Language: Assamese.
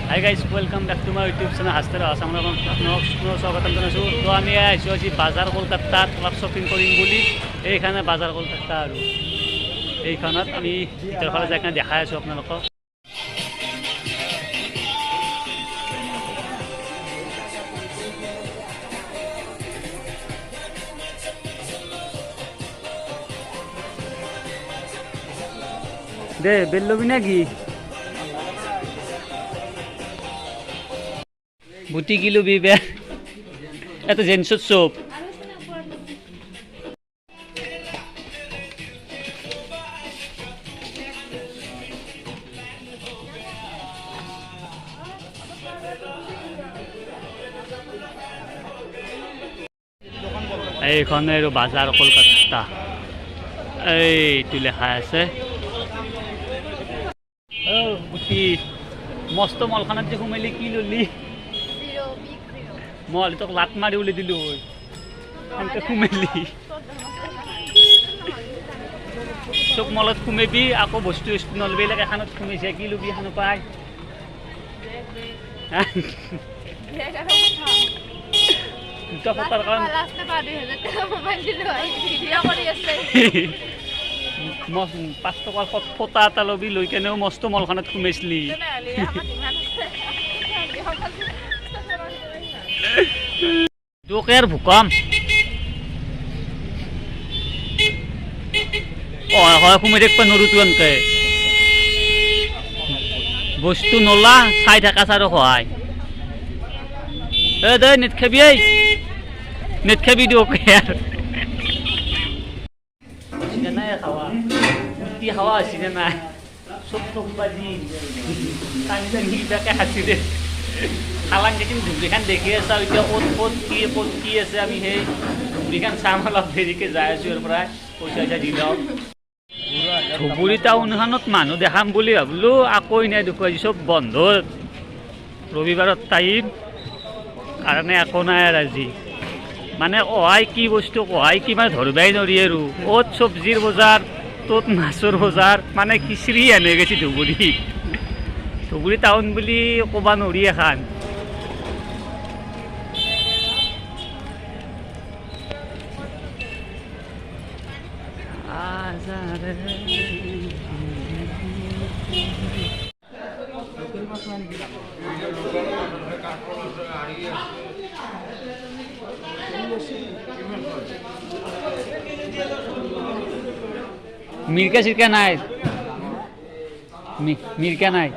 High guys welcome back to my YouTube channel হাস্তেৰ আসামৰ আপোনাক স্বাগতম জনাইছোঁ। তো আমি আহিছোঁ আজি বাজাৰ কলকাতাত অলপ শ্বপিং কৰিম বুলি। এইখানে বাজাৰ কলকাতা আৰু এইখনত আমি ভিতৰ ফালে যাই কিনে দেখাই আছোঁ আপোনালোকক। দে বেল লবি নাকি বুটি কি লবি বে এত জেন্সত চব এইখন আৰু বাজাৰ কলকাতা এইটো লেখা আছে। বুটি মস্ত মলখানত যে সোমাইলি কি ললি মল তোক লাট মাৰি উলি দিলো সেনেকে সোমাইলি চব মলত সোমাবি আকৌ বস্তু নলবিবিলাক এখানত সোমাইছে কি লবি এখানো পাই দুটা ফটাৰ কাৰণে 5 টকাৰ ফটা এটা লবি লৈ কেনেও মস্ত মলখানত সোমাইছিলি। তোকেৰ ভুকাম হয় সোমাই থাকিব নোৱাৰো তো এনেকে বস্তু নলা চাই থাকা চাৰো সহায় দে নেট খাবি নেট খাবি দিয়ক নাই খাওয়া কি খাওয়া আছে না নাই সব সব বাজি টানি টানি কিবাকে হাসি দে খালাং দেখিম ধুবুৰীখান দেখি আছা এতিয়া ক'ত কি আছে আমি সেই ধুবুৰীখান চাম অলপ দেৰিকৈ যাই আছোঁ ইয়াৰ পৰা পইচা চইচা দি লওঁ। ধুবুৰী টাউনখনত মানুহ দেখাম বুলি ভাবিলোঁ আকৌ নাই দেখুৱাইছোঁ চব বন্ধ ৰবিবাৰত টাইম কাৰণে একো নাই আৰু আজি মানে অহাই কি বস্তু অহাই কি মানে ধৰিবাই নোৱাৰি আৰু অ'ত চব্জিৰ বজাৰ ত'ত মাছৰ বজাৰ মানে খিচিৰি আনি গৈছে ধুবুৰী টাউন বুলি ক'ব নোৱাৰি এখন। মিৰ্কা চিৰ্কা নাই মিৰ্কা নাই